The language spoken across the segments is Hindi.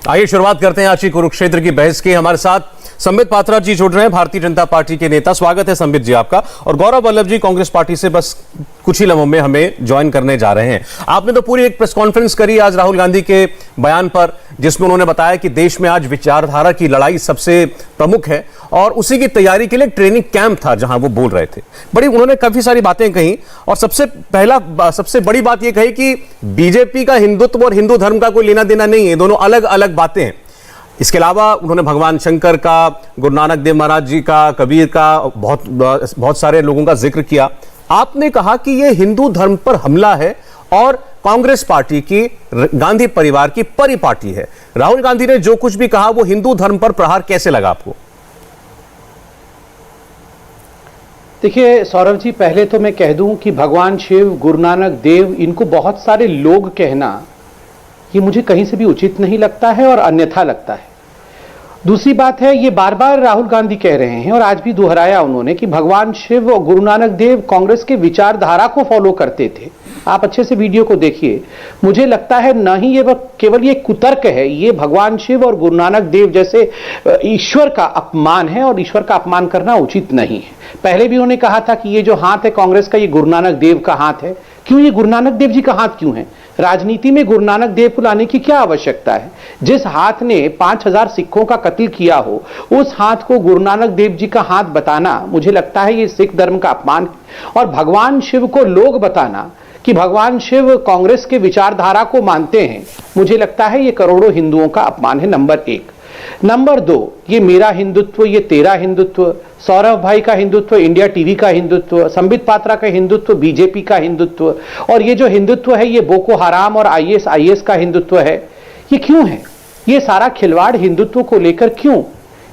आइए शुरुआत करते हैं आज की कुरुक्षेत्र की बहस की। हमारे साथ संबित पात्रा जी जुड़ रहे हैं, भारतीय जनता पार्टी के नेता। स्वागत है संबित जी आपका। और गौरव वल्लभ जी कांग्रेस पार्टी से बस कुछ ही लम्हों में हमें ज्वाइन करने जा रहे हैं। आपने तो पूरी एक प्रेस कॉन्फ्रेंस करी आज राहुल गांधी के बयान पर, जिसमें उन्होंने बताया कि देश में आज विचारधारा की लड़ाई सबसे प्रमुख है और उसी की तैयारी के लिए ट्रेनिंग कैंप था जहां वो बोल रहे थे। उन्होंने काफी सारी बातें कही और सबसे बड़ी बात यह कही कि बीजेपी का हिंदुत्व और हिंदू धर्म का कोई लेना देना नहीं है, दोनों अलग अलग बातें हैं। इसके अलावा उन्होंने भगवान शंकर का, गुरु नानक देव महाराज जी का, कबीर का, बहुत सारे लोगों का जिक्र किया। आपने कहा कि यह हिंदू धर्म पर हमला है और कांग्रेस पार्टी की, गांधी परिवार की परिपाटी है। राहुल गांधी ने जो कुछ भी कहा वो हिंदू धर्म पर प्रहार कैसे लगा आपको? देखिए सौरभ जी, पहले तो मैं कह दूं कि भगवान शिव, गुरु नानक देव, इनको बहुत सारे लोग कहना ये मुझे कहीं से भी उचित नहीं लगता है और अन्यथा लगता है। दूसरी बात है, ये बार बार राहुल गांधी कह रहे हैं और आज भी दोहराया उन्होंने कि भगवान शिव और गुरु नानक देव कांग्रेस के विचारधारा को फॉलो करते थे। आप अच्छे से वीडियो को देखिए। मुझे लगता है न ही ये केवल ये कुतर्क है, ये भगवान शिव और गुरु नानक देव जैसे ईश्वर का अपमान है और ईश्वर का अपमान करना उचित नहीं है। पहले भी उन्होंने कहा था कि ये जो हाथ है कांग्रेस का, ये गुरु नानक देव का हाथ है। क्यों ये गुरु नानक देव जी का हाथ क्यों है? राजनीति में गुरु नानक देव को लाने की क्या आवश्यकता है? जिस हाथ ने 5000 सिखों का कत्ल किया हो, उस हाथ को गुरु नानक देव जी का हाथ बताना, मुझे लगता है ये सिख धर्म का अपमान। और भगवान शिव को लोग बताना कि भगवान शिव कांग्रेस के विचारधारा को मानते हैं, मुझे लगता है ये करोड़ों हिंदुओं का अपमान है, नंबर एक। नंबर दो, ये मेरा हिंदुत्व, ये तेरा हिंदुत्व, सौरभ भाई का हिंदुत्व, इंडिया टीवी का हिंदुत्व, संबित पात्रा का हिंदुत्व, बीजेपी का हिंदुत्व, और ये जो हिंदुत्व है ये बोको हराम और आईएस का हिंदुत्व है। ये क्यों है? ये सारा खिलवाड़ हिंदुत्व को लेकर क्यों?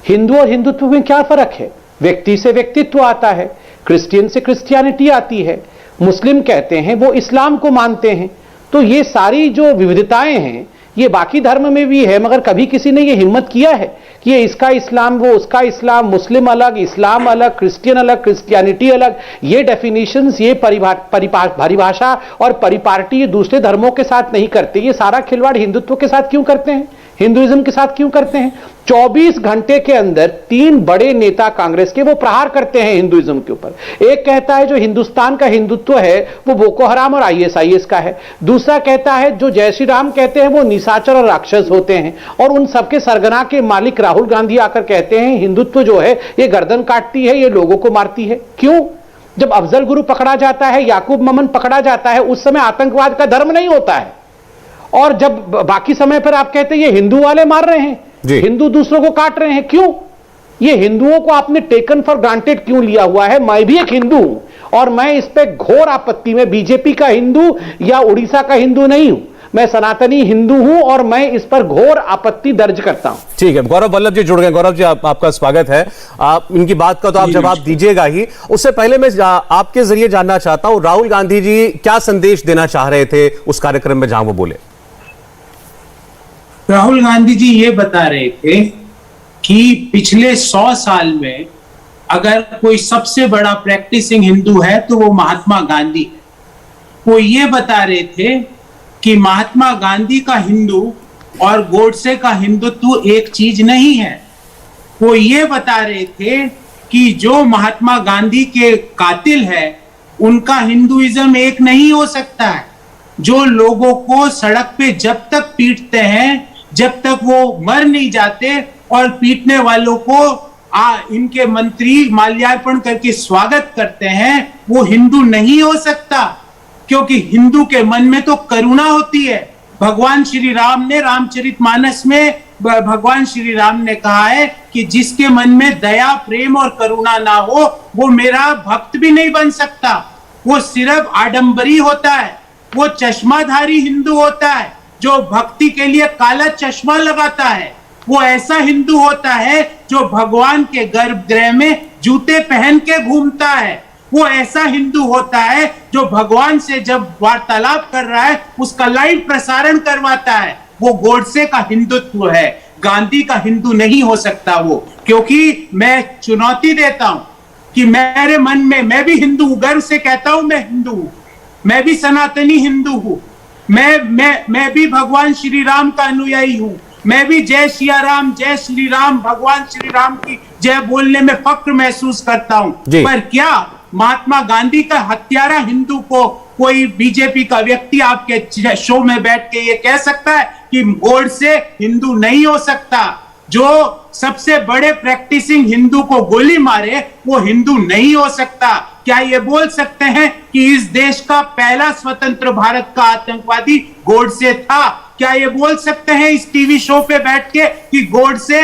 हिंदू और हिंदुत्व में क्या फर्क है? व्यक्ति से व्यक्तित्व आता है, क्रिश्चियन से क्रिश्चियनिटी आती है, मुस्लिम कहते हैं वो इस्लाम को मानते हैं। तो ये सारी जो विविधताएं हैं ये बाकी धर्म में भी है, मगर कभी किसी ने ये हिम्मत किया है कि ये इसका इस्लाम, वो उसका इस्लाम, मुस्लिम अलग, इस्लाम अलग, क्रिश्चियन अलग, क्रिश्चियनिटी अलग, ये डेफिनेशंस, ये परिभाषा और परिपाटी ये दूसरे धर्मों के साथ नहीं करते। ये सारा खिलवाड़ हिंदुत्व के साथ क्यों करते हैं? हिंदुइज्म के साथ क्यों करते हैं? 24 घंटे के अंदर 3 बड़े नेता कांग्रेस के वो प्रहार करते हैं हिंदुइज्म के ऊपर। एक कहता है जो हिंदुस्तान का हिंदुत्व है वो बोको हराम और आईएस का है। दूसरा कहता है जो जय श्री राम कहते हैं वो निशाचर और राक्षस होते हैं। और उन सबके सरगना के मालिक राहुल गांधी आकर कहते हैं हिंदुत्व जो है ये गर्दन काटती है, ये लोगों को मारती है। क्यों? जब अफजल गुरु पकड़ा जाता है, याकूब ममन पकड़ा जाता है, उस समय आतंकवाद का धर्म नहीं होता है। और जब बाकी समय पर आप कहते हैं ये हिंदू वाले मार रहे हैं, हिंदू दूसरों को काट रहे हैं, क्यों? ये हिंदुओं को आपने टेकन फॉर ग्रांटेड क्यों लिया हुआ है? मैं भी एक हिंदू हूं और मैं इस पे घोर आपत्ति में, बीजेपी का हिंदू या उड़ीसा का हिंदू नहीं हूं, मैं सनातनी हिंदू हूं और मैं इस पर घोर आपत्ति दर्ज करता हूं। ठीक है, गौरव वल्लभ जी जुड़ गए। गौरव जी आपका स्वागत है। आप इनकी बात का तो आप जवाब दीजिएगा ही। उससे पहले मैं आपके जरिए जानना चाहता हूं राहुल गांधी जी क्या संदेश देना चाह रहे थे उस कार्यक्रम में जहां वो बोले? राहुल गांधी जी ये बता रहे थे कि पिछले 100 साल में अगर कोई सबसे बड़ा प्रैक्टिसिंग हिंदू है तो वो महात्मा गांधी है। वो ये बता रहे थे कि महात्मा गांधी का हिंदू और गोडसे का हिंदुत्व एक चीज नहीं है। वो ये बता रहे थे कि जो महात्मा गांधी के कातिल है उनका हिंदुइज्म एक नहीं हो सकता है। जो लोगों को सड़क पे जब तक पीटते हैं जब तक वो मर नहीं जाते और पीटने वालों को इनके मंत्री माल्यार्पण करके स्वागत करते हैं, वो हिंदू नहीं हो सकता। क्योंकि हिंदू के मन में तो करुणा होती है। भगवान श्री राम ने रामचरितमानस में भगवान श्री राम ने कहा है कि जिसके मन में दया, प्रेम और करुणा ना हो वो मेरा भक्त भी नहीं बन सकता। वो सिर्फ आडंबरी होता है, वो चश्माधारी हिंदू होता है जो भक्ति के लिए काला चश्मा लगाता है। वो ऐसा हिंदू होता है जो भगवान के गर्भगृह में जूते पहन के घूमता है। वो ऐसा हिंदू होता है जो भगवान से जब वार्तालाप कर रहा है उसका लाइव प्रसारण करवाता है। वो गोडसे का हिंदुत्व है, गांधी का हिंदू नहीं हो सकता वो। क्योंकि मैं चुनौती देता हूं कि मेरे मन में, मैं भी हिंदू हूं, गर्व से कहता हूं मैं हिंदू हूं, मैं भी सनातनी हिंदू हूं, मैं भी भगवान श्री राम का अनुयायी हूं मैं भी जय सिया राम, जय श्री राम, भगवान श्री राम की जय बोलने में फक्र महसूस करता हूं। पर क्या महात्मा गांधी का हत्यारा हिंदू को कोई बीजेपी का व्यक्ति आपके शो में बैठ के ये कह सकता है कि गोडसे हिंदू नहीं हो सकता? जो सबसे बड़े प्रैक्टिसिंग हिंदू को गोली मारे वो हिंदू नहीं हो सकता? क्या ये बोल सकते हैं कि इस देश का पहला स्वतंत्र भारत का आतंकवादी गोडसे था? क्या ये बोल सकते हैं इस टीवी शो पे बैठ के कि गोडसे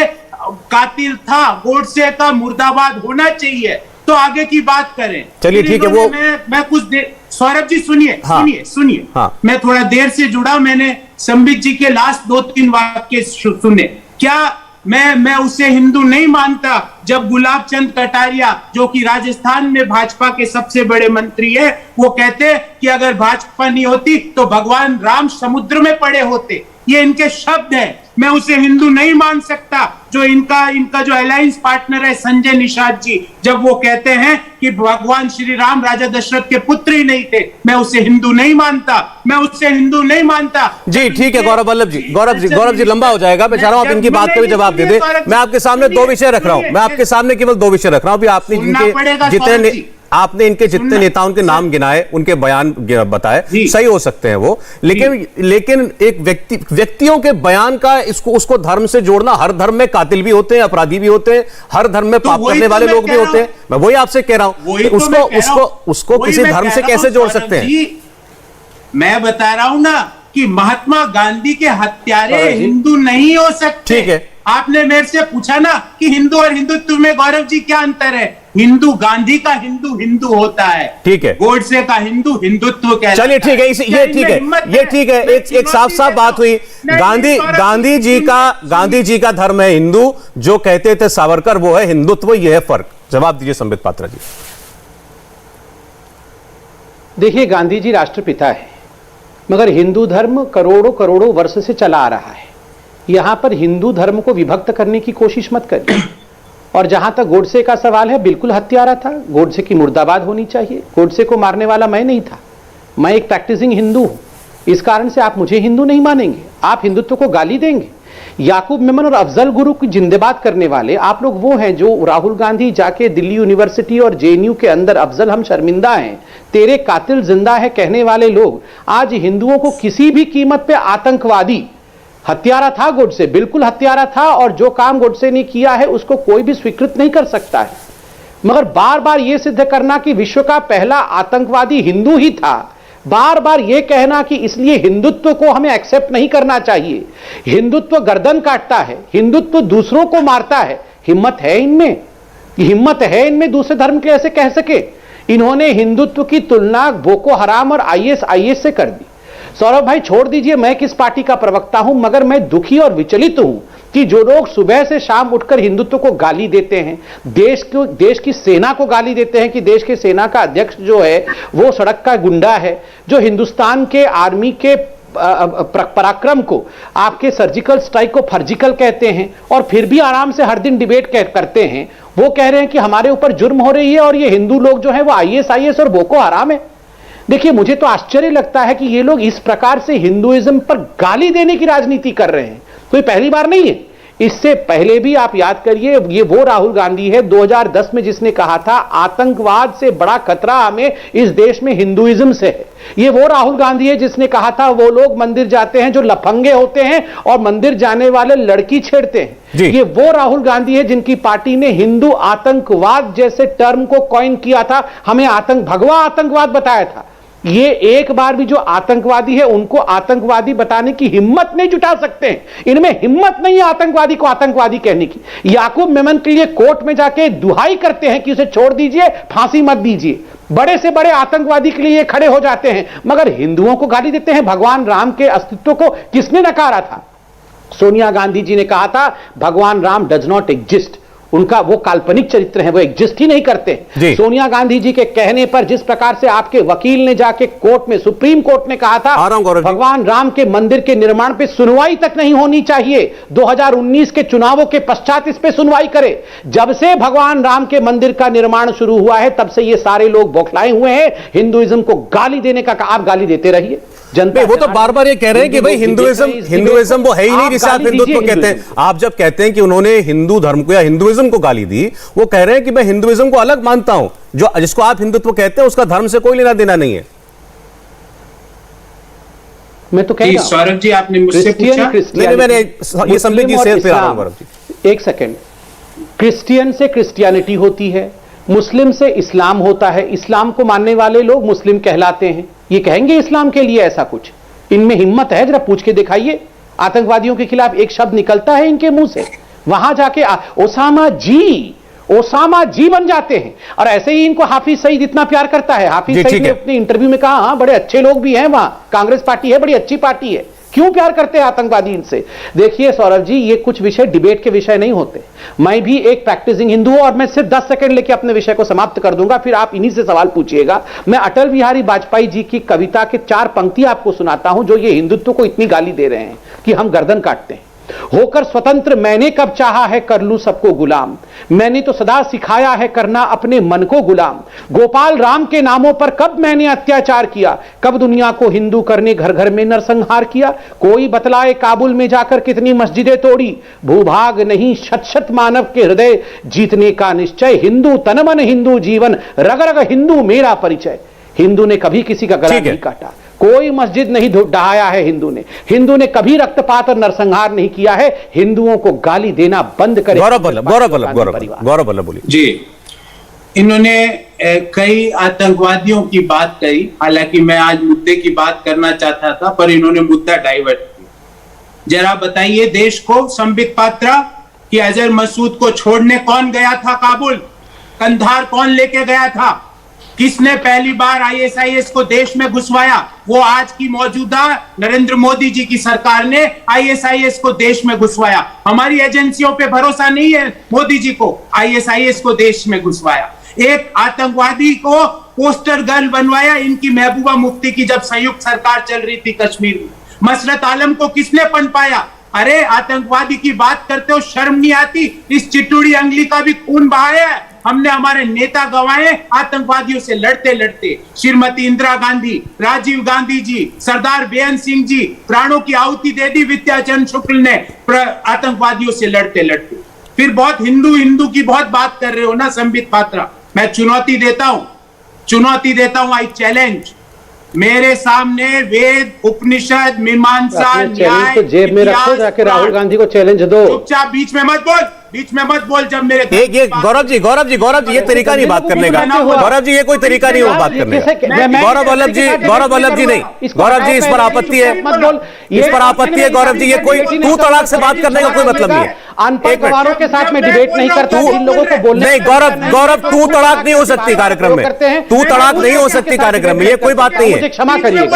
कातिल था, गोडसे का मुर्दाबाद होना चाहिए? तो आगे की बात करें। चलिए ठीक है, वो मैं कुछ देर, सौरभ जी सुनिए, हाँ, सुनिए। हाँ, मैं थोड़ा देर से जुड़ा, मैंने संबित जी के लास्ट 2-3 वाक्य सुने। क्या मैं उसे हिंदू नहीं मानता जब गुलाब चंद कटारिया, जो कि राजस्थान में भाजपा के सबसे बड़े मंत्री है, वो कहते कि अगर भाजपा नहीं होती तो भगवान राम समुद्र में पड़े होते। ये इनके शब्द है। मैं उसे हिंदू नहीं मान सकता जो इनका जो अलायंस पार्टनर है संजय निषाद जी, जब वो कहते हैं कि भगवान श्री राम राजा दशरथ के पुत्र ही नहीं थे। मैं उसे हिंदू नहीं मानता, मैं उसे हिंदू नहीं मानता। जी ठीक है गौरव वल्लभ जी, गौरव जी लंबा हो जाएगा। मैं चाह रहा हूं आप इनकी बात का भी जवाब दे दें। मैं आपके सामने 2 विषय रख रहा हूं, मैं आपके सामने केवल 2 विषय रख रहा हूं। अभी आपने इनके जितने नेताओं के नाम गिनाए, उनके बयान बताए, सही हो सकते हैं वो, लेकिन एक व्यक्तियों के बयान का उसको धर्म से जोड़ना, हर धर्म में कातिल भी होते हैं, अपराधी भी होते हैं, हर धर्म में पाप करने वाले लोग भी होते हैं। मैं वही आपसे कह रहा हूं, उसको किसी धर्म से कैसे जोड़ सकते हैं? मैं बता रहा हूं ना कि महात्मा गांधी के हत्यारे हिंदू नहीं हो सकते। ठीक है, आपने मेरे से पूछा ना कि हिंदू और हिंदुत्व में गौरव जी क्या अंतर है? हिंदू, गांधी का हिंदू होता है, ठीक है, गोडसे का हिंदुत्व कहलाता है। चलिए ठीक है, ये ठीक है, एक साफ बात हुई। गांधी जी का धर्म है हिंदू, जो कहते थे सावरकर वो है हिंदुत्व। ये है फर्क। जवाब दीजिए संबित पात्रा जी। देखिए, गांधी जी राष्ट्रपिता है, मगर हिंदू धर्म करोड़ों वर्ष से चला आ रहा है। यहां पर हिंदू धर्म को विभक्त करने की कोशिश मत करिए। और जहां तक गोडसे का सवाल है, बिल्कुल हत्यारा था, गोडसे की मुर्दाबाद होनी चाहिए। गोडसे को मारने वाला मैं नहीं था, मैं एक प्रैक्टिसिंग हिंदू हूं। इस कारण से आप मुझे हिंदू नहीं मानेंगे, आप हिंदुत्व को गाली देंगे। याकूब मेमन और अफजल गुरु की जिंदाबाद करने वाले आप लोग वो हैं जो राहुल गांधी जाके दिल्ली यूनिवर्सिटी और जेएनयू के अंदर अफजल हम शर्मिंदा हैं, तेरे कातिल जिंदा है कहने वाले लोग आज हिंदुओं को किसी भी कीमत पे आतंकवादी, हत्यारा था गोडसे, बिल्कुल हत्यारा था, और जो काम गोडसे ने किया है उसको कोई भी स्वीकृत नहीं कर सकता है। मगर बार बार यह सिद्ध करना कि विश्व का पहला आतंकवादी हिंदू ही था, बार बार यह कहना कि इसलिए हिंदुत्व को हमें एक्सेप्ट नहीं करना चाहिए, हिंदुत्व गर्दन काटता है, हिंदुत्व दूसरों को मारता है, हिम्मत है इनमें दूसरे धर्म के ऐसे कह सके? इन्होंने हिंदुत्व की तुलना बोको हराम और आईएस से कर दी। सौरभ भाई छोड़ दीजिए मैं किस पार्टी का प्रवक्ता हूं, मगर मैं दुखी और विचलित हूं कि जो लोग सुबह से शाम उठकर हिंदुत्व को गाली देते हैं, देश की सेना को गाली देते हैं कि देश की सेना का अध्यक्ष जो है वो सड़क का गुंडा है, जो हिंदुस्तान के आर्मी के पराक्रम को, आपके सर्जिकल स्ट्राइक को फर्जिकल कहते हैं, और फिर भी आराम से हर दिन डिबेट करते हैं। वो कह रहे हैं कि हमारे ऊपर जुर्म हो रही है और ये हिंदू लोग जो है वो आईएस और बोको हराम है। देखिए, मुझे तो आश्चर्य लगता है कि ये लोग इस प्रकार से हिंदुइज्म पर गाली देने की राजनीति कर रहे हैं। कोई पहली बार नहीं है, इससे पहले भी आप याद करिए, ये वो राहुल गांधी है 2010 में जिसने कहा था आतंकवाद से बड़ा खतरा हमें इस देश में हिंदुइज्म से है। ये वो राहुल गांधी है जिसने कहा था वो लोग मंदिर जाते हैं जो लफंगे होते हैं और मंदिर जाने वाले लड़की छेड़ते हैं। ये वो राहुल गांधी है जिनकी पार्टी ने हिंदू आतंकवाद जैसे टर्म को कॉइन किया था, हमें भगवा आतंकवाद बताया था। ये एक बार भी जो आतंकवादी है उनको आतंकवादी बताने की हिम्मत नहीं जुटा सकते हैं, इनमें हिम्मत नहीं है आतंकवादी को आतंकवादी कहने की। याकूब मेमन के लिए कोर्ट में जाके दुहाई करते हैं कि उसे छोड़ दीजिए, फांसी मत दीजिए। बड़े से बड़े आतंकवादी के लिए खड़े हो जाते हैं, मगर हिंदुओं को गाली देते हैं। भगवान राम के अस्तित्व को किसने नकारा था? सोनिया गांधी जी ने कहा था भगवान राम डज नॉट एग्जिस्ट, उनका वो काल्पनिक चरित्र है, वो एग्जिस्ट ही नहीं करते। सोनिया गांधी जी के कहने पर जिस प्रकार से आपके वकील ने जाके कोर्ट में, सुप्रीम कोर्ट ने कहा था भगवान राम के मंदिर के निर्माण पे सुनवाई तक नहीं होनी चाहिए, 2019 के चुनावों के पश्चात इस पे सुनवाई करे। जब से भगवान राम के मंदिर का निर्माण शुरू हुआ है तब से ये सारे लोग बौखलाए हुए हैं, हिंदुइज्म को गाली देने का। आप गाली देते रहिए, जनता वो तो बार बार ये कह रहे हैं कि भाई हिंदुइज्म वो है ही नहीं जिसे आप हिंदुत्व कहते हैं। आप जब कहते हैं कि उन्होंने हिंदू धर्म को या हिंदुइज्म को गाली दी, वो कह रहे हैं कि मैं हिंदुइज्म को अलग मानता हूं, जो जिसको आप हिंदुत्व कहते हैं उसका धर्म से कोई लेना देना नहीं है। मैं तो कह रहा हूं सौरभ जी आपने मुझसे पूछा, नहीं मैंने ये संबित जी से फिर आ रहा हूं गौरव जी। एक सेकंड, क्रिश्चियन से क्रिश्चियनिटी होती है, मुस्लिम से इस्लाम होता है, इस्लाम को मानने वाले लोग मुस्लिम कहलाते हैं। ये कहेंगे इस्लाम के लिए ऐसा कुछ? इनमें हिम्मत है? जरा पूछ के दिखाइए। आतंकवादियों के खिलाफ एक शब्द निकलता है इनके मुंह से, वहां जाके ओसामा जी बन जाते हैं। और ऐसे ही इनको हाफिज सईद इतना प्यार करता है। हाफिज सईद ने अपने इंटरव्यू में कहा, हाँ बड़े अच्छे लोग भी हैं वहां, कांग्रेस पार्टी है बड़ी अच्छी पार्टी है। क्यों प्यार करते हैं आतंकवादी इनसे? देखिए सौरभ जी, ये कुछ विषय डिबेट के विषय नहीं होते। मैं भी एक प्रैक्टिसिंग हिंदू हूं और मैं सिर्फ 10 सेकंड लेके अपने विषय को समाप्त कर दूंगा, फिर आप इन्हीं से सवाल पूछिएगा। मैं अटल बिहारी वाजपेयी जी की कविता के 4 पंक्ति आपको सुनाता हूं, जो ये हिंदुत्व को इतनी गाली दे रहे हैं कि हम गर्दन काटते हैं। होकर स्वतंत्र मैंने कब चाहा है कर लूं सबको गुलाम, मैंने तो सदा सिखाया है करना अपने मन को गुलाम। गोपाल राम के नामों पर कब मैंने अत्याचार किया, कब दुनिया को हिंदू करने घर घर में नरसंहार किया। कोई बतलाए काबुल में जाकर कितनी मस्जिदें तोड़ी, भूभाग नहीं शत शत मानव के हृदय जीतने का निश्चय। हिंदू तन मन हिंदू जीवन, रग रग हिंदू मेरा परिचय। हिंदू ने कभी किसी का गला नहीं काटा, कोई मस्जिद नहीं डहाया है हिंदू ने कभी रक्तपात और नरसंहार नहीं किया है। हिंदुओं को गाली देना बंद करें। गौरव वल्लभ बोलिए जी। इन्होंने कई आतंकवादियों की बात कही, हालांकि मैं आज मुद्दे की बात करना चाहता था पर इन्होंने मुद्दा डाइवर्ट किया। जरा बताइए देश को, संबित पात्रा, कि अजहर मसूद को छोड़ने कौन गया था काबुल? कंधार कौन लेके गया था? किसने पहली बार आईएसआईएस को देश में घुसवाया? वो आज की मौजूदा नरेंद्र मोदी जी की सरकार ने आईएसआईएस को देश में घुसवाया। हमारी एजेंसियों पे भरोसा नहीं है मोदी जी को, आईएसआईएस को देश में घुसवाया। एक आतंकवादी को पोस्टर गर्ल बनवाया इनकी महबूबा मुफ्ती की, जब संयुक्त सरकार चल रही थी कश्मीर में। मसरत आलम को किसने पनपाया? अरे आतंकवादी की बात करते हो, शर्म नहीं आती? इस चिटुड़ी अंगली का भी खून बहाया है हमने, हमारे नेता गंवाए आतंकवादियों से लड़ते लड़ते। श्रीमती इंदिरा गांधी, राजीव गांधी जी, सरदार बेअंत सिंह जी, प्राणों की आहुति दे दी विद्याचंद्र शुक्ल ने आतंकवादियों से लड़ते लड़ते। फिर बहुत हिंदू की बहुत बात कर रहे हो ना संबित पात्रा। मैं चुनौती देता हूं, आई चैलेंज। मेरे सामने वेद, उपनिषद, मीमांसा, न्याय, तो जेब में रखो, जाके राहुल गांधी को चैलेंज दो। चुपचाप बीच में मत बोल जब मेरे ये गौरव जी ये तरीका नहीं बात करने का। गौरव जी ये कोई तरीका नहीं हो बात करने का। गौरव वल्लभ जी नहीं, गौरव जी इस पर आपत्ति है, गौरव जी। ये कोई तू तड़ाक से बात करने का कोई मतलब नहीं है। अनपढ़ के साथ में डिबेट नहीं करता, इन लोगों को बोलने नहीं। गौरव तू तड़ाक नहीं हो सकती कार्यक्रम में, तू तड़ाक नहीं हो सकती कार्यक्रम में, ये कोई बात नहीं है। क्षमा करिए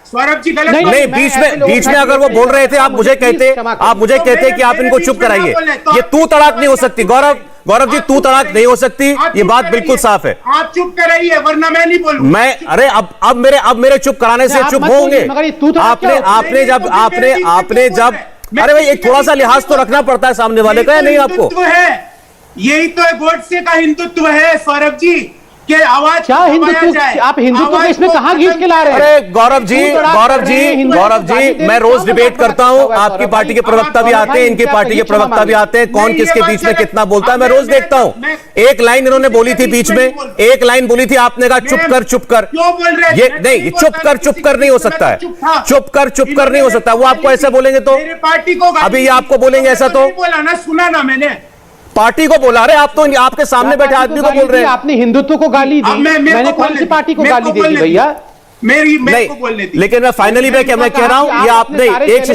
सौरभ जी, गलत नहीं। बीच में अगर वो बोल रहे थे, आप मुझे कहते कि आप इनको चुप कराइए। ये तू तड़ाक नहीं हो सकती। गौरव जी तू तड़ाक नहीं हो सकती, ये बात बिल्कुल साफ है। आप चुप कराइए वरना मैं नहीं बोलूंगा। अरे अब मेरे चुप कराने से चुप होंगे? आपने जब अरे भाई एक थोड़ा सा लिहाज तो रखना पड़ता है सामने वाले का, नहीं आपको? यही तो गोडसे का हिंदुत्व है सौरभ जी, कि आवाज क्या हिंदुत्व? आप हिंदुत्व को इसमें कहां खींच के ला रहे हैं? अरे गौरव जी मैं रोज डिबेट करता हूं। आपकी पार्टी के प्रवक्ता भी आते हैं, इनकी पार्टी के प्रवक्ता भी आते हैं, कौन किसके बीच में कितना बोलता है मैं रोज देखता हूं। एक लाइन इन्होंने बोली थी बीच में, एक लाइन बोली थी, आपने कहा चुप कर। ये नहीं, चुप कर नहीं हो सकता है, चुप कर नहीं हो सकता। वो आपको ऐसा बोलेंगे तो पार्टी को, अभी आपको बोलेंगे ऐसा तो बोला ना, सुना ना मैंने, पार्टी को बोला रहे आप, तो आपके सामने बैठे आदमी को बोल रहे हैं। आपने हिंदुत्व को गाली दी, मैंने कौन सी पार्टी को गाली दी भैया? मेरे को बोलने दी। लेकिन मैं फाइनली मैं कह रहा हूं, ये आपने एक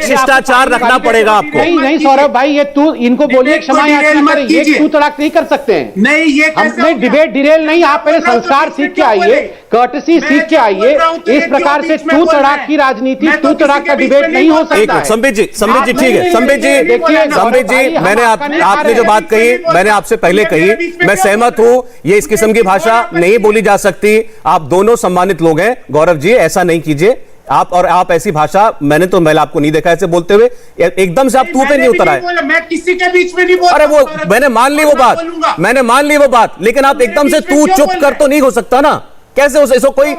शिष्टाचार रखना पड़ेगा आपको। नहीं सौरभ भाई, ये तू इनको बोलिए क्षमा याचना करें, ये तू तड़ाक नहीं कर सकते हैं। नहीं, ये हमने डिबेट डिरेल नहीं, आप पहले संस्कार सीख के आइए, कर्टसी सीख के आइए। इस प्रकार से तू तड़ाक की राजनीति, तू तड़ाक का डिबेट नहीं हो सकता। संबित जी ठीक है। संबित जी मैंने आपने जो बात कही मैंने आपसे पहले कही, मैं सहमत हूं। ये इस किस्म की भाषा नहीं बोली जा सकती। आप दोनों सम्मानित लोग हैं। गौरव जी ऐसा नहीं कीजिए आप ऐसी भाषा मैंने आपको नहीं देखा ऐसे बोलते हुए। एकदम से आप तू पे नहीं उतर आए। मैं किसी के बीच में नहीं बोल। अरे वो मैंने मान ली वो बात, लेकिन आप एकदम से तू चुप कर तो नहीं हो सकता ना। कैसे हो इसको कोई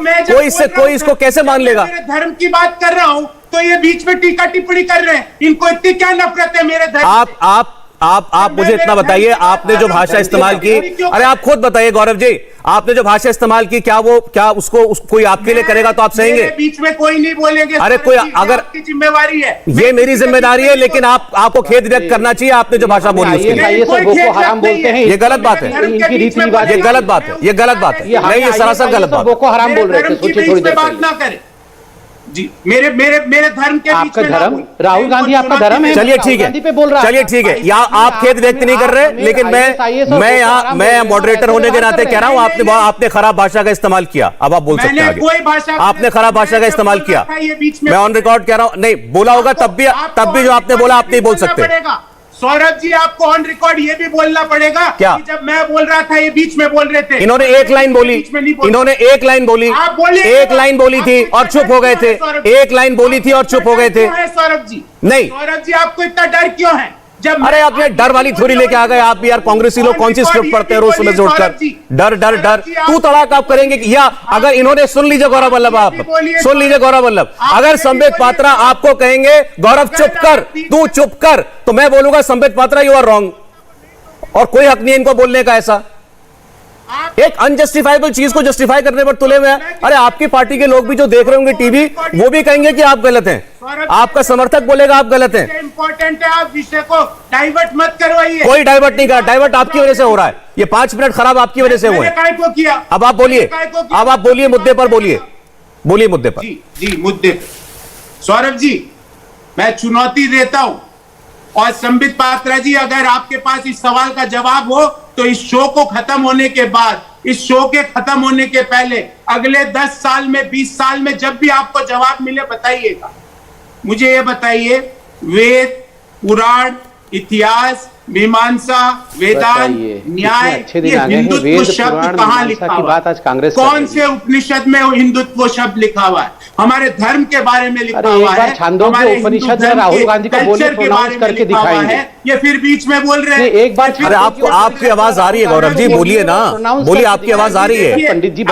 कोई इसको कैसे मान लेगा? मेरे धर्म की बात कर रहा हूं तो ये बीच में टीका टिप्पणी कर रहे हैं। इनको इतनी क्या नफरत है मेरे धर्म? आप मुझे इतना बताइए, आपने जो भाषा इस्तेमाल की, अरे आप खुद बताइए गौरव जी, आपने जो भाषा इस्तेमाल की, क्या उसको कोई आपके लिए करेगा तो आप सहेंगे? बीच में कोई नहीं बोलेंगे। अरे कोई अगर आपकी जिम्मेवारी है, ये मेरी जिम्मेदारी है, लेकिन आपको खेद व्यक्त करना चाहिए। आपने जो भाषा बोली उसके लिए बोको हराम बोलते हैं, ये गलत बात है, इनकी रीति रिवाज, ये गलत बात है, ये गलत बात है, नहीं ये सरासर गलत बात है। बोको हराम बोल रहे थे, सोचिए थोड़ी देर बात ना करें जी। मेरे धर्म के आपका धर्म, राहुल गांधी आपका धर्म है। चलिए ठीक है, चलिए ठीक है, या आप खेद व्यक्त नहीं कर रहे, लेकिन मैं मॉडरेटर होने के नाते कह रहा हूं आपने खराब भाषा का इस्तेमाल किया। अब आप बोल सकते हैं आगे। आपने खराब भाषा का इस्तेमाल किया, मैं ऑन रिकॉर्ड कह रहा हूं। नहीं बोला होगा तब भी जो आपने बोला आप नहीं बोल सकते। सौरभ जी आपको ऑन रिकॉर्ड ये भी बोलना पड़ेगा क्या? कि जब मैं बोल रहा था ये बीच में बोल रहे थे। इन्होंने एक लाइन बोली, इन्होंने एक लाइन बोली, एक लाइन बोली थी और चुप हो गए थे। एक लाइन बोली थी और चुप हो गए थे। सौरभ जी नहीं, सौरभ जी आपको इतना डर क्यों है? अरे आपने डर वाली थोड़ी लेके आ गए आप भी यार। कांग्रेसी लोग कौन सी स्क्रिप्ट पढ़ते हैं रोज सुबह से उठकर? डर डर डर तू तड़ाक आप करेंगे या अगर इन्होंने सुन लीजिए गौरव वल्लभ, आप सुन लीजिए गौरव वल्लभ, अगर संबित पात्रा आपको कहेंगे गौरव चुप कर, तू चुप कर, तो मैं बोलूंगा Sambit Patra you are wrong, और कोई हक नहीं है इनको बोलने का। ऐसा एक अनजस्टिफाइबल चीज को जस्टिफाई करने पर तुले हुए हैं। अरे आपकी पार्टी के लोग भी जो देख रहे होंगे टीवी, वो भी कहेंगे कि आप गलत हैं, आपका समर्थक बोलेगा आप गलत हैं। इंपॉर्टेंट है, आप विषय को डाइवर्ट मत करवाइए। कोई डाइवर्ट नहीं कर, डाइवर्ट आपकी वजह से हो रहा है। ये 5 मिनट खराब आपकी वजह से हुए। अब आप बोलिए, अब आप बोलिए, मुद्दे पर बोलिए, बोलिए मुद्दे पर। जी मुद्दे पर सौरभ जी मैं चुनौती देता हूं, और संबित पात्रा जी अगर आपके पास इस सवाल का जवाब हो तो इस शो को खत्म होने के बाद, इस शो के खत्म होने के पहले, अगले 10 साल में, 20 साल में जब भी आपको जवाब मिले बताइएगा। मुझे ये बताइए, वेद, पुराण, इतिहास, मीमांसा, वेदांत, न्याय, ये हिंदुत्व शब्द कहां लिखा हुआ है? कौन से उपनिषद में हिंदुत्व शब्द लिखा हुआ है? हमारे धर्म के बारे में लिखा हुआ है, हमारे उपनिषद में राहुल गांधी को बोले प्रोनाउंस करके दिखाएंगे। ये फिर बीच में बोल रहे हैं एक बार। अरे आपको आपकी आवाज आ रही है गौरव जी, बोलिए ना, बोलिए, आपकी आवाज आ रही है। पंडित जी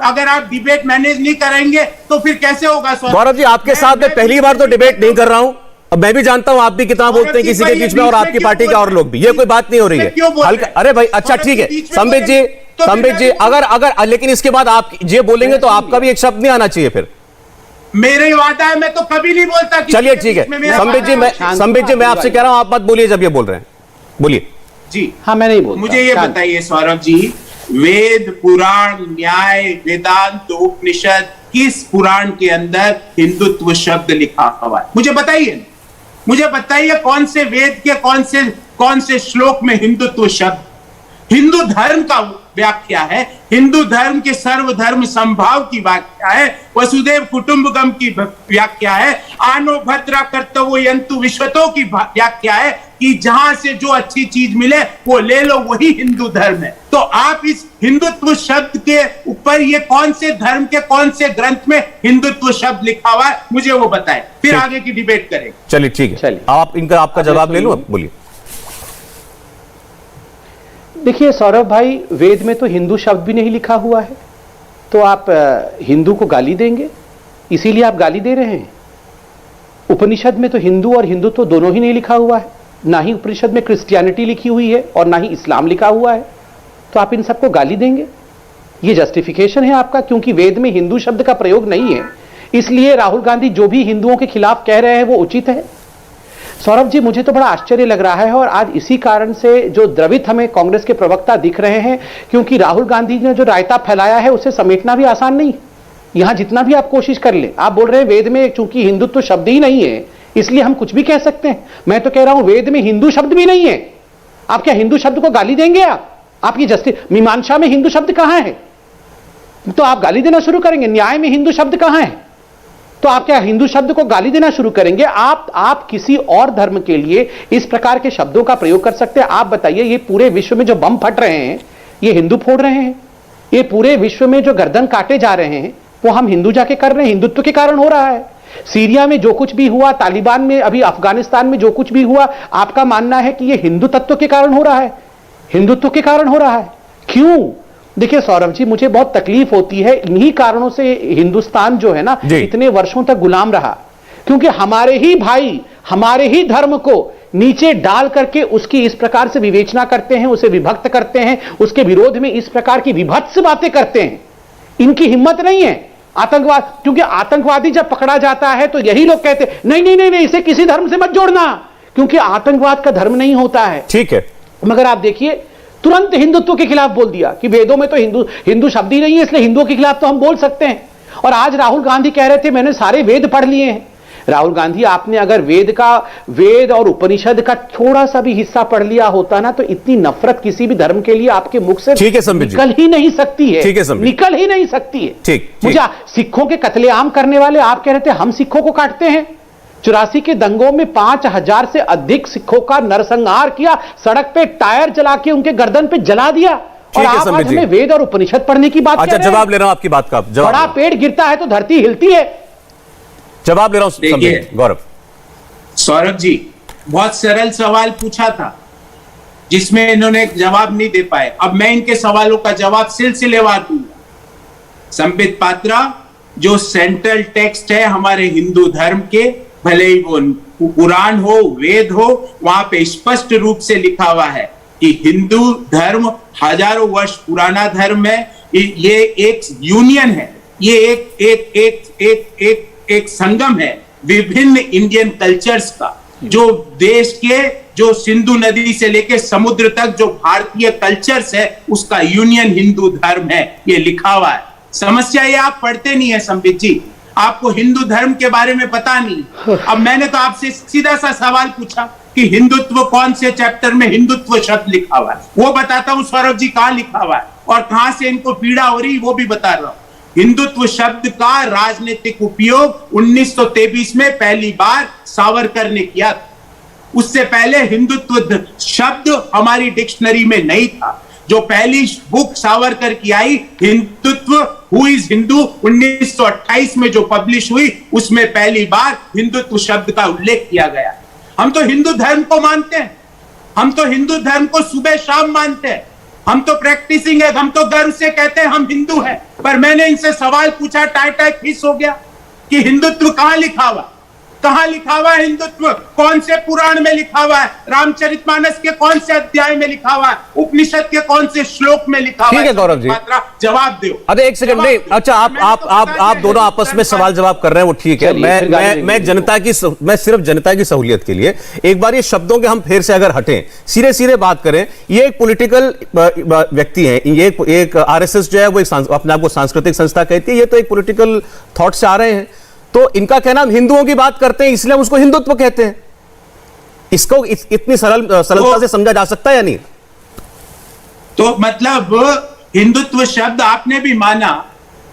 अगर आप डिबेट मैनेज नहीं करेंगे तो फिर कैसे होगा? गौरव जी आपके साथ मैं पहली बार तो डिबेट नहीं कर रहा हूं, अब मैं भी जानता हूं आप भी कितना बोलते हैं किसी के बीच में, और आपकी पार्टी के और लोग भी, ये कोई बात नहीं हो रही है हल्का। अरे भाई अच्छा ठीक है संबित जी, अगर लेकिन इसके बाद आप ये बोलेंगे तो आपका भी एक शब्द नहीं आना चाहिए फिर। मेरे वादा है, मैं तो कभी नहीं बोलता। चलिए ठीक है संबित जी मैं आपसे कह रहा हूं आप मत बोलिए जब ये बोल रहे हैं, बोलिए जी। हाँ मैं नहीं बोलता। मुझे ये बताइए सौरभ जी, वेद, पुराण, न्याय, वेदांत, उपनिषद, किस पुराण के अंदर हिंदुत्व शब्द लिखा हुआ है? मुझे बताइए, मुझे बताइए कौन से वेद के कौन से श्लोक में हिंदुत्व शब्द? हिंदू धर्म का व्याख्या है, हिंदू धर्म के सर्वधर्म संभाव की व्याख्या है, वसुदेव कुटुंबकम की व्याख्या है, आनो भद्रा कर्तव्य यंतु विश्वतो की व्याख्या है कि जहां से जो अच्छी चीज मिले वो ले लो, वही हिंदू धर्म है। तो आप इस हिंदुत्व शब्द के ऊपर ये कौन से धर्म के कौन से ग्रंथ में हिंदुत्व शब्द लिखा हुआ है, मुझे वो बताएं, फिर आगे की डिबेट करें। चलिए ठीक है, आपका जवाब ले लूं, बोलिए। देखिए सौरभ भाई, वेद में तो हिंदू शब्द भी नहीं लिखा हुआ है, तो आप हिंदू को गाली देंगे, इसीलिए आप गाली दे रहे हैं। उपनिषद में तो हिंदू और हिंदुत्व दोनों ही नहीं लिखा हुआ है, ना ही उपनिषद में क्रिश्चियनिटी लिखी हुई है और ना ही इस्लाम लिखा हुआ है, तो आप इन सबको गाली देंगे? ये जस्टिफिकेशन है आपका, क्योंकि वेद में हिंदू शब्द का प्रयोग नहीं है, इसलिए राहुल गांधी जो भी हिंदुओं के खिलाफ कह रहे हैं वो उचित है। सौरभ जी मुझे तो बड़ा आश्चर्य लग रहा है, और आज इसी कारण से जो द्रवित हमें कांग्रेस के प्रवक्ता दिख रहे हैं, क्योंकि राहुल गांधी ने जो रायता फैलाया है उसे समेटना भी आसान नहीं। यहां जितना भी आप कोशिश कर ले, आप बोल रहे हैं वेद में चूंकि हिंदुत्व शब्द ही नहीं है इसलिए हम कुछ भी कह सकते हैं। मैं तो कह रहा हूं वेद में हिंदू शब्द भी नहीं है, आप क्या हिंदू शब्द को गाली देंगे? आप ये मीमांसा में हिंदू शब्द कहां है? तो आप गाली देना शुरू करेंगे। न्याय में हिंदू शब्द कहां है? तो आप क्या हिंदू शब्द को गाली देना शुरू करेंगे? आप किसी और धर्म के लिए इस प्रकार के शब्दों का प्रयोग कर सकते हैं? आप बताइए, ये पूरे विश्व में जो बम फट रहे हैं ये हिंदू फोड़ रहे हैं, ये पूरे विश्व में जो गर्दन काटे जा रहे हैं वो हम हिंदू जाके कर रहे हैं, हिंदुत्व के कारण हो रहा है। सीरिया में जो कुछ भी हुआ, तालिबान में, अभी अफगानिस्तान में जो कुछ भी हुआ, आपका मानना है कि ये हिंदू तत्व के कारण हो रहा है, हिंदुत्व के कारण हो रहा है? क्यों? देखिए सौरभ जी, मुझे बहुत तकलीफ होती है, इन्हीं कारणों से हिंदुस्तान जो है ना इतने वर्षों तक गुलाम रहा, क्योंकि हमारे ही भाई हमारे ही धर्म को नीचे डाल करके उसकी इस प्रकार से विवेचना करते हैं, उसे विभक्त करते हैं, उसके विरोध में इस प्रकार की विभत्स बातें करते हैं। इनकी हिम्मत नहीं है आतंकवाद, क्योंकि आतंकवादी जब पकड़ा जाता है तो यही लोग कहते हैं नहीं नहीं नहीं नहीं, इसे किसी धर्म से मत जोड़ना, क्योंकि आतंकवाद का धर्म नहीं होता है। ठीक है, मगर आप देखिए तुरंत हिंदुत्व के खिलाफ बोल दिया कि वेदों में तो हिंदू शब्द ही नहीं है, इसलिए हिंदुओं के खिलाफ तो हम बोल सकते हैं। और आज राहुल गांधी कह रहे थे मैंने सारे वेद पढ़ लिए हैं। राहुल गांधी, आपने अगर वेद और उपनिषद का थोड़ा सा भी हिस्सा पढ़ लिया होता ना, तो इतनी नफरत किसी भी धर्म के लिए आपके मुख से निकल ही नहीं सकती है, निकल ही नहीं सकती है। ठीक, मुझे सिखों के कत्लेआम करने वाले आप कह रहे थे हम सिखों को काटते हैं। 84 के दंगों में 5000 से अधिक सिखों का नरसंहार किया, सड़क पे टायर जला के उनके गर्दन पे जला दिया, और आप आज हमें वेद और उपनिषद पढ़ने की बात अच्छा, जवाब ले रहा हूं आपकी बात का। बड़ा पेड़ गिरता है तो धरती हिलती है। जवाब ले रहा हूं गौरव। सौरभ जी, बहुत सरल सवाल पूछा था जिसमें इन्होंने जवाब नहीं दे पाए। अब मैं इनके सवालों का जवाब सिलसिलेवार दूंगा। संबित पात्रा, जो सेंट्रल टेक्स्ट है हमारे हिंदू धर्म के, भले ही वो पुराण हो वेद हो, वहां पे स्पष्ट रूप से लिखा हुआ है कि हिंदू धर्म हजारों वर्ष पुराना धर्म है। ये एक यूनियन है, ये एक संगम है विभिन्न इंडियन कल्चर्स का, जो देश के जो सिंधु नदी से लेकर समुद्र तक जो भारतीय कल्चर्स है उसका यूनियन हिंदू धर्म है, ये लिखा हुआ है। समस्या ये आप पढ़ते नहीं है संबित जी, आपको हिंदू धर्म के बारे में पता नहीं। अब मैंने तो आपसे सीधा सा सवाल पूछा कि हिंदुत्व कौन से चैप्टर में हिंदुत्व शब्द लिखा हुआ है, वो बताता हूं सौरभ जी कहां लिखा हुआ है और कहां से इनको पीड़ा हो रही वो भी बता रहा हूं। हिंदुत्व शब्द का राजनीतिक उपयोग 1923 में पहली बार सावरकर ने किया था। उससे पहले हिंदुत्व शब्द हमारी डिक्शनरी में नहीं था। जो पहली बुक सावरकर की आई, हिंदुत्व हु इज हिंदू, 1928 में जो पब्लिश हुई, उसमें पहली बार हिंदुत्व शब्द का उल्लेख किया गया। हम तो हिंदू धर्म को मानते हैं, हम तो हिंदू धर्म को सुबह शाम मानते हैं, हम तो प्रैक्टिसिंग है, हम तो गर्व से कहते हैं हम हिंदू हैं। पर मैंने इनसे सवाल पूछा, टाई टाई खींच हो गया कि हिंदुत्व कहां लिखा हुआ, कहां लिखा हुआ है हिंदुत्व, कौन से पुराण में लिखा हुआ है, रामचरितमानस के कौन से अध्याय में लिखा हुआ है, उपनिषद के कौन से श्लोक में लिखा हुआ है। ठीक है गौरव जी, जवाब दो। अरे एक सेकंड नहीं, अच्छा आप दोनों आपस में सवाल जवाब कर रहे हैं, वो ठीक है। मैं सिर्फ जनता की सहूलियत के लिए एक बार ये शब्दों के हम फिर से अगर हटें, सीधे सीधे बात करें। ये एक पॉलिटिकल व्यक्ति हैं, ये एक आरएसएस जो है वो अपने आप को सांस्कृतिक संस्था कहती है, ये तो एक पॉलिटिकल थॉट से आ रहे हैं। तो इनका कहना हम हिंदुओं की बात करते हैं इसलिए हम उसको हिंदुत्व कहते हैं। इसको इतनी सरलता से समझा जा सकता है या नहीं? तो मतलब हिंदुत्व शब्द आपने भी माना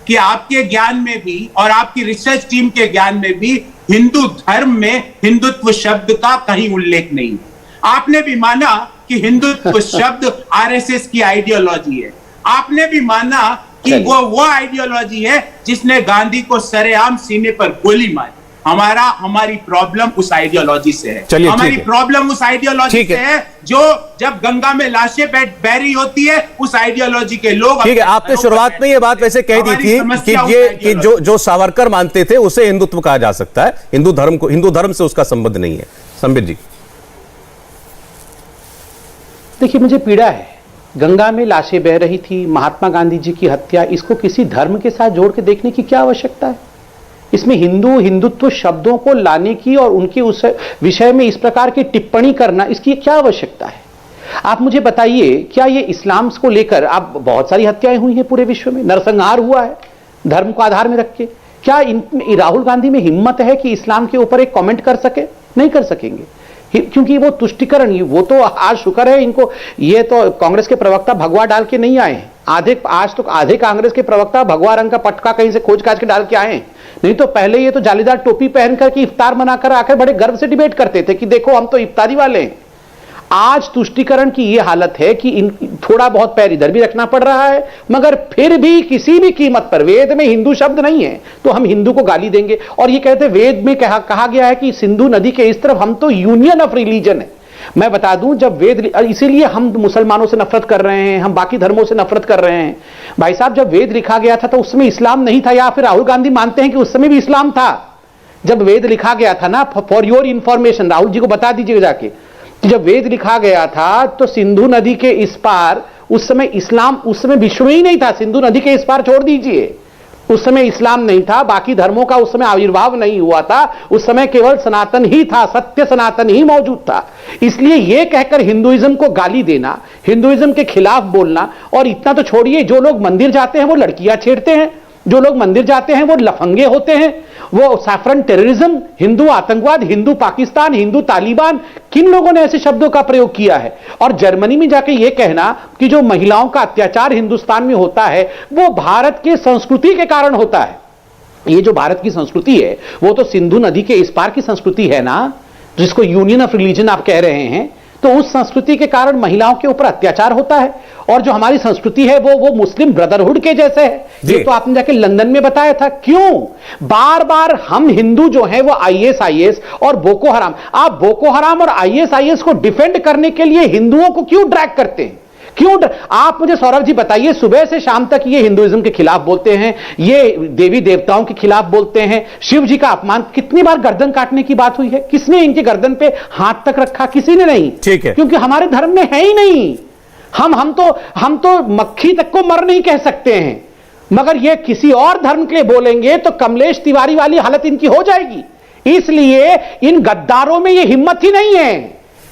कि आपके ज्ञान में भी और आपकी रिसर्च टीम के ज्ञान में भी हिंदू धर्म में हिंदुत्व शब्द का कहीं उल्लेख नहीं है। आपने भी माना कि हिंदुत्व शब्द आरएसएस की आइडियोलॉजी है। आपने भी माना कि वो आइडियोलॉजी है जिसने गांधी को सरेआम सीने पर गोली मारी। हमारी प्रॉब्लम उस आइडियोलॉजी से है। हमारी प्रॉब्लम उस आइडियोलॉजी से है जो जब गंगा में लाशें बह रही होती है, उस आइडियोलॉजी के लोग। ठीक है, आपने शुरुआत में ये बात वैसे कह दी थी कि जो सावरकर मानते थे उसे हिंदुत्व कहा जा सकता है, हिंदू धर्म से उसका संबंध नहीं है। संबित जी, देखिए मुझे पीड़ा है, गंगा में लाशें बह रही थी, महात्मा गांधी जी की हत्या, इसको किसी धर्म के साथ जोड़ के देखने की क्या आवश्यकता है? इसमें हिंदुत्व शब्दों को लाने की और उनके उस विषय में इस प्रकार की टिप्पणी करना, इसकी क्या आवश्यकता है? आप मुझे बताइए, क्या ये इस्लाम को लेकर आप बहुत सारी हत्याएं हुई हैं पूरे विश्व में, नरसंहार हुआ है धर्म को आधार में रख के, क्या राहुल गांधी में हिम्मत है कि इस्लाम के ऊपर एक कमेंट कर सके? नहीं कर सकेंगे, क्योंकि वो तुष्टिकरण, वो तो आज शुक्र है इनको, ये तो कांग्रेस के प्रवक्ता भगवा डाल के नहीं आए हैं। आज तो आधे कांग्रेस के प्रवक्ता भगवा रंग का पटका कहीं से खोज काज के डाल के आए हैं, नहीं तो पहले ये तो जालीदार टोपी पहन करके इफ्तार मनाकर आकर बड़े गर्व से डिबेट करते थे कि देखो हम तो इफ्तारी वाले हैं। आज तुष्टिकरण की ये हालत है कि थोड़ा बहुत पैर इधर भी रखना पड़ रहा है, मगर फिर भी किसी भी कीमत पर, वेद में हिंदू शब्द नहीं है तो हम हिंदू को गाली देंगे। और ये कहते वेद में कहा गया है कि सिंधु नदी के इस तरफ हम तो यूनियन ऑफ रिलीजन है, मैं बता दूं, जब इसीलिए हम मुसलमानों से नफरत कर रहे हैं, हम बाकी धर्मों से नफरत कर रहे हैं। भाई साहब, जब वेद लिखा गया था तो उस समय इस्लाम नहीं था, या फिर राहुल गांधी मानते हैं कि उस समय भी इस्लाम था? जब वेद लिखा गया था ना, for your information, Rahul ji को बता दीजिएगा जाके, कि जब वेद लिखा गया था तो सिंधु नदी के इस पार उस समय इस्लाम, उस समय विश्व में ही नहीं था। सिंधु नदी के इस पार छोड़ दीजिए, उस समय इस्लाम नहीं था, बाकी धर्मों का उस समय आविर्भाव नहीं हुआ था। उस समय केवल सनातन ही था, सत्य सनातन ही मौजूद था। इसलिए यह कहकर हिंदुइज्म को गाली देना, हिंदुइज्म के खिलाफ बोलना, और इतना तो छोड़िए, जो लोग मंदिर जाते हैं वो लड़कियां छेड़ते हैं, जो लोग मंदिर जाते हैं वो लफंगे होते हैं, वो सैफरन टेररिज्म, हिंदू आतंकवाद, हिंदू पाकिस्तान, हिंदू तालिबान, किन लोगों ने ऐसे शब्दों का प्रयोग किया है? और जर्मनी में जाके ये कहना कि जो महिलाओं का अत्याचार हिंदुस्तान में होता है वो भारत की संस्कृति के कारण होता है। ये जो भारत की संस्कृति है वो तो सिंधु नदी के इस पार की संस्कृति है ना, जिसको यूनियन ऑफ रिलीजन आप कह रहे हैं। तो उस संस्कृति के कारण महिलाओं के ऊपर अत्याचार होता है, और जो हमारी संस्कृति है वो मुस्लिम ब्रदरहुड के जैसे है। ये तो आपने जाके लंदन में बताया था। क्यों बार बार हम हिंदू जो है वो आईएसआईएस और बोको हराम, आप बोको हराम और आईएसआईएस को डिफेंड करने के लिए हिंदुओं को क्यों ड्रैग करते हैं? क्यों? आप मुझे सौरभ जी बताइए, सुबह से शाम तक ये हिंदुइज्म के खिलाफ बोलते हैं, ये देवी देवताओं के खिलाफ बोलते हैं, शिव जी का अपमान, कितनी बार गर्दन काटने की बात हुई है? किसने इनकी गर्दन पे हाथ तक रखा? किसी ने नहीं। ठीक है, क्योंकि हमारे धर्म में है ही नहीं। हम तो मक्खी तक को मर नहीं कह सकते हैं, मगर ये किसी और धर्म के लिए बोलेंगे तो कमलेश तिवारी वाली हालत इनकी हो जाएगी। इसलिए इन गद्दारों में ये हिम्मत ही नहीं है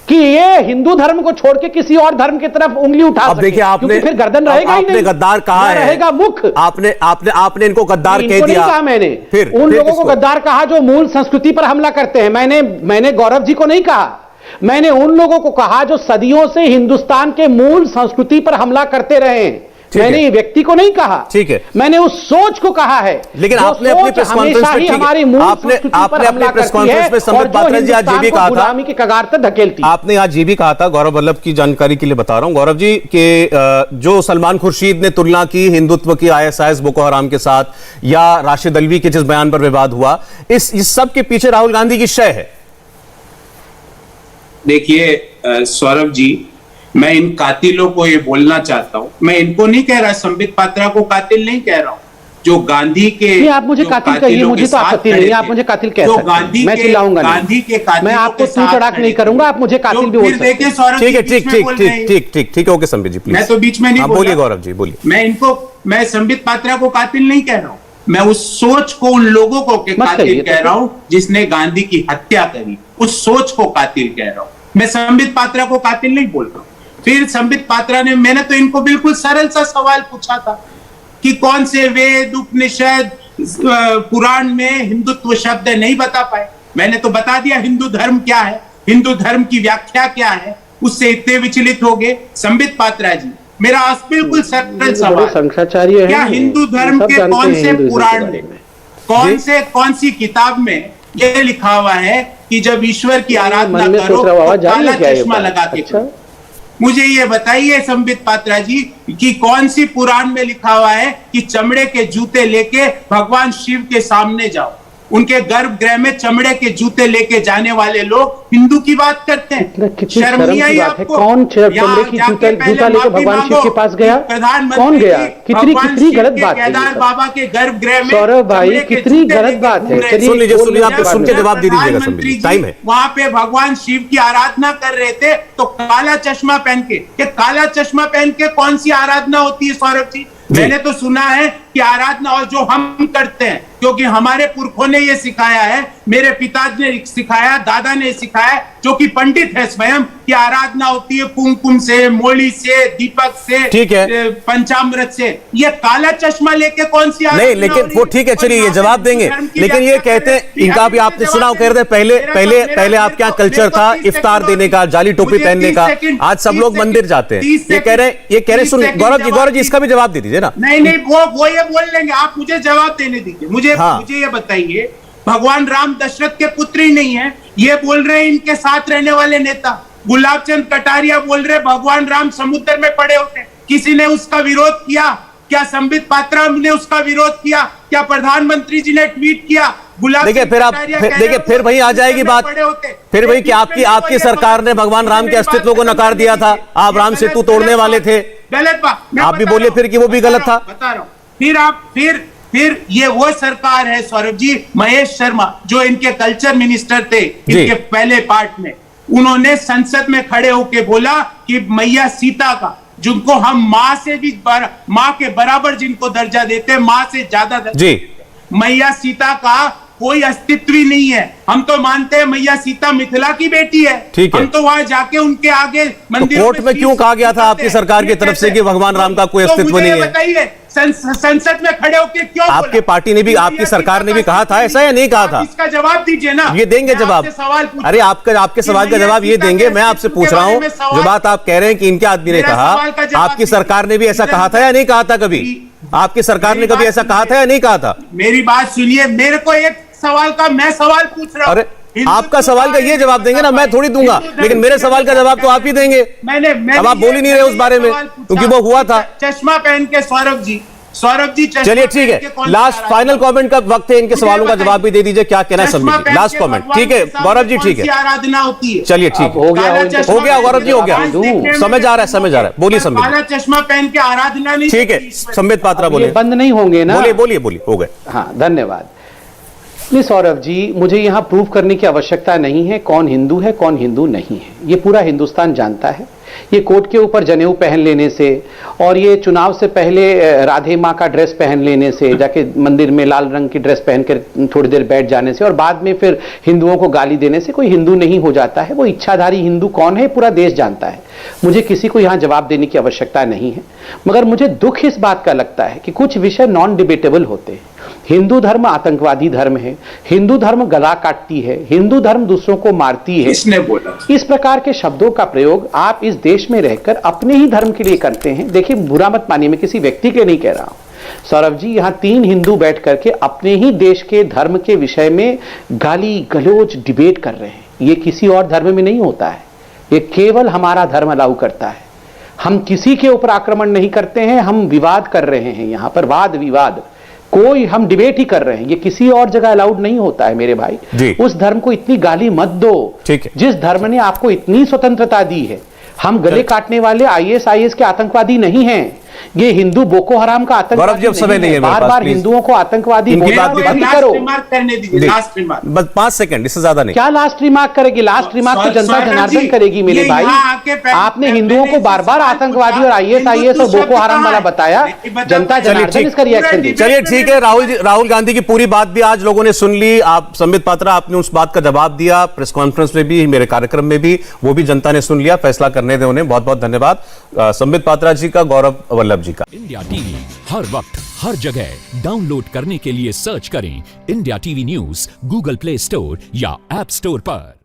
कि ये हिंदू धर्म को छोड़ के किसी और धर्म की तरफ उंगली उठा सके। अब देखिए, आपने फिर गर्दन रहेगा ही नहीं। आपने गद्दार कहा है, रहेगा मुख। आपने इनको गद्दार कह दिया। नहीं कहा मैंने, फिर उन लोगों को गद्दार कहा जो मूल संस्कृति पर हमला करते हैं। मैंने गौरव जी को नहीं कहा, मैंने उन लोगों को कहा जो सदियों से हिंदुस्तान के मूल संस्कृति पर हमला करते रहे हैं। मैंने ये व्यक्ति को नहीं कहा, ठीक है, मैंने उस सोच को कहा है। लेकिन आपने अपनी प्रेस कॉन्फ्रेंस में हमारी मूल संस्कृति पर हमला करती है, संबित पात्रा जी आज ये भी कहा था, गुलामी के कगार तक धकेलती। आपने आज ये भी कहा था, गौरव वल्लभ की जानकारी के लिए बता रहा हूं गौरव जी, कि जो सलमान खुर्शीद ने तुलना की हिंदुत्व की आईएसआईएस बोको हराम के साथ, या राशिद अल्वी के जिस बयान पर विवाद हुआ, इस सब के पीछे राहुल गांधी की शय है। देखिए सौरभ जी, मैं इन कातिलों को ये बोलना चाहता हूं, मैं इनको नहीं कह रहा, संबित पात्रा को कातिल नहीं कह रहा हूं, जो गांधी के, आप मुझे कातिल कहिए, मुझे तो आपत्ति नहीं है, आप मुझे कातिल कह सकते हैं, मैं चिल्लाऊंगा नहीं, गांधी के कातिल, मैं आपको तू तड़ाक नहीं करूंगा, आप मुझे कातिल भी बोल सकते हैं। ठीक है, ठीक है, ओके संबित जी प्लीज। मैं तो बीच में नहीं बोलिए गौरव जी, बोलिए। मैं संबित पात्रा को कातिल नहीं कह रहा हूं, मैं उस सोच को, उन लोगों को कातिल कह रहा हूं जिसने गांधी की हत्या करी, उस सोच को कातिल कह रहा हूं। मैं संबित पात्रा को कातिल नहीं बोल रहा हूं। फिर संबित पात्रा ने, मैंने तो इनको बिल्कुल सरल सा सवाल पूछा था कि कौन से वेद, उपनिषद, पुराण में हिंदुत्व शब्द नहीं बता पाए। मैंने तो बता दिया हिंदू धर्म क्या है, हिंदू धर्म की व्याख्या क्या है, उससे इतने विचलित हो गए। संबित पात्रा जी, मेरा बिल्कुल सरल सवाल, क्या हिंदू धर्म के कौन से पुराण में, कौन सी किताब में यह लिखा हुआ है कि जब ईश्वर की आराधना करो तो काला चश्मा लगा के करो? मुझे ये बताइए संबित पात्रा जी कि कौन सी पुराण में लिखा हुआ है कि चमड़े के जूते लेके भगवान शिव के सामने जाओ? उनके गर्भगृह में चमड़े के जूते लेके जाने वाले लोग हिंदू की बात करते हैं। शर्म नहीं आई आपको? कौन चमड़े की जूता लेके भगवान शिव के पास गया? कौन गया? कितनी गलत बात है केदार बाबा के गर्भगृह में। सौरभ भाई, कितनी गलत बात है। सुन लीजिए, आप सुन के जवाब दे दीजिएगा, टाइम है। वहां पे भगवान शिव की आराधना कर रहे थे तो काला चश्मा पहन के, काला चश्मा पहन के कौन सी आराधना होती है सौरभ जी? मैंने तो सुना है कि आराधना, और जो हम करते हैं, क्योंकि हमारे पुरखों ने ये सिखाया है, मेरे पिताजी ने सिखाया, दादा ने सिखाया, जो कि पंडित है स्वयं, कि आराधना होती है कुमकुम से, मोली से, दीपक से, ठीक है, पंचामृत से। ये काला चश्मा लेके कौन सी नहीं, लेकिन वो ठीक है, चलिए ये जवाब देंगे, लेकिन ये कहते हैं, इनका भी आपने सुना, कह रहे थे पहले आपके यहाँ कल्चर था इफ्तार देने का, जाली टोपी पहनने का, आज सब लोग मंदिर जाते हैं। ये कह रहे सुन गौरव जी, इसका भी जवाब दे दीजिए ना। नहीं, वो ये बोल लेंगे, आप मुझे जवाब देने दीजिए। मुझे ये बताइए, भगवान राम दशरथ के पुत्र ही नहीं है, ये बोल रहे हैं इनके साथ रहने वाले नेता गुलाब चंद कटारिया बोल रहे भगवान राम समुद्र में पड़े होते, किसी ने उसका विरोध किया क्या? संबित पात्रा ने उसका विरोध किया क्या? प्रधानमंत्री जी ने ट्वीट किया गुलाब देखिए सिंह फिर आप कटारिया फिर कह देखिए रहे फिर हो, वहीं आ जाएगी में बात, पड़े होते। फिर वही कि T20 आपकी को सरकार ने भगवान राम के अस्तित्व को नकार दिया था, आप राम सेतु तोड़ने वाले थे, गलत बात। आप भी बोलिए फिर कि वो भी गलत था। बता रहा हूं। फिर ये वो सरकार है सौरभ जी, महेश शर्मा जो इनके कल्चर मिनिस्टर थे इनके पहले पार्ट में, उन्होंने संसद में खड़े होकर बोला कि मैया सीता का, जिनको हम मां से भी मां के बराबर जिनको दर्जा देते हैं, मां से ज्यादा दर्जा, मैया सीता का कोई अस्तित्व ही नहीं है। हम तो मानते हैं मैया सीता मिथिला की बेटी है, हम तो वहां जाके उनके आगे मंदिर कोर्ट में क्यों कहा गया था आपकी सरकार की तरफ से कि भगवान राम का कोई अस्तित्व नहीं है? बताइए, संसद में खड़े होकर क्यों आपके पार्टी ने भी, आपकी सरकार ने भी कहा था ऐसा या नहीं कहा था? इसका जवाब दीजिए ना। ये देंगे जवाब। अरे आपके सवाल का जवाब ये देंगे। मैं आपसे पूछ रहा हूं, जो बात आप कह रहे हैं कि इनके आदमी ने कहा, आपकी सरकार ने भी ऐसा कहा था या नहीं कहा था? कभी आपकी सरकार ने कभी ऐसा कहा था या नहीं कहा था? मेरी बात सुनिए, मेरे को एक सवाल का मैं सवाल पूछ रहा हूं। अरे आपका सवाल का ये जवाब देंगे ना, मैं थोड़ी दूंगा, लेकिन मेरे सवाल का जवाब तो आप ही देंगे। अब आप बोल ही नहीं रहे उस बारे में, क्योंकि वो हुआ था। चश्मा पहन के सौरभ जी चलिए ठीक है, लास्ट फाइनल कमेंट का वक्त है, इनके सवालों का जवाब भी दे दीजिए, क्या कहना है संबित जी? Last comment. ठीक है गौरव जी, ठीक है, आराधना होती है। चलिए ठीक है, हो गया गौरव जी, हो गया, समझ आ रहा है, बोलिए संबित। काला चश्मा पहन के आराधना नहीं। ठीक है, संबित पात्रा बोलिए। बंद नहीं होंगे ना? बोलिए, हो गए। हाँ, धन्यवाद। नहीं सौरभ जी, मुझे यहां प्रूव करने की आवश्यकता नहीं है कौन हिंदू है कौन हिंदू नहीं है, ये पूरा हिंदुस्तान जानता है। ये कोट के ऊपर जनेऊ पहन लेने से, और ये चुनाव से पहले राधे माँ का ड्रेस पहन लेने से, जाके मंदिर में लाल रंग की ड्रेस पहनकर थोड़ी देर बैठ जाने से, और बाद में फिर हिंदुओं को गाली देने से कोई हिंदू नहीं हो जाता है। वो इच्छाधारी हिंदू कौन है पूरा देश जानता है। मुझे किसी को यहाँ जवाब देने की आवश्यकता नहीं है, मगर मुझे दुख इस बात का लगता है कि कुछ विषय नॉन डिबेटेबल होते हैं। हिंदू धर्म आतंकवादी धर्म है, हिंदू धर्म गला काटती है, हिंदू धर्म दूसरों को मारती है, किसने बोला? इस प्रकार के शब्दों का प्रयोग आप इस देश में रहकर अपने ही धर्म के लिए करते हैं। देखिए, बुरा मत मानिए, मैं किसी व्यक्ति के नहीं कह रहा हूं। सौरभ जी, यहां 3 हिंदू बैठ करके अपने ही देश के धर्म के विषय में गाली गलौज डिबेट कर रहे हैं। ये किसी और धर्म में नहीं होता है, ये केवल हमारा धर्म अलाउ करता है। हम किसी के ऊपर आक्रमण नहीं करते हैं, हम विवाद कर रहे हैं, यहां पर वाद विवाद, कोई हम डिबेट ही कर रहे हैं। ये किसी और जगह अलाउड नहीं होता है मेरे भाई। उस धर्म को इतनी गाली मत दो जिस धर्म ने आपको इतनी स्वतंत्रता दी है। हम गले काटने वाले आईएसआईएस के आतंकवादी नहीं हैं, ये हिंदू बोको हराम का आतंकवादी नहीं है। बार बार हिंदुओं को आतंकवादी बोलना बंद करो। बस 5 सेकंड, इससे ज्यादा नहीं। क्या लास्ट रिमार्क करेगी? लास्ट रिमार्क तो जनता जनार्दन करेगी मेरे भाई। आपने हिंदुओं को बार बार आतंकवादी और आईएसआईएस और बोको हराम वाला बताया, जनता जनार्दन इसका रिएक्शन दी। चलिए ठीक है, राहुल गांधी की पूरी बात भी आज लोगों ने सुन ली। आप संबित पात्रा, आपने उस बात का जवाब दिया प्रेस कॉन्फ्रेंस में भी, मेरे कार्यक्रम में भी, वो भी जनता ने सुन लिया। फैसला करने दें उन्हें। बहुत बहुत धन्यवाद संबित पात्रा जी का, गौरव वल्लभ जी का। इंडिया टीवी हर वक्त हर जगह डाउनलोड करने के लिए सर्च करें India TV news Google play store या ऐप स्टोर पर।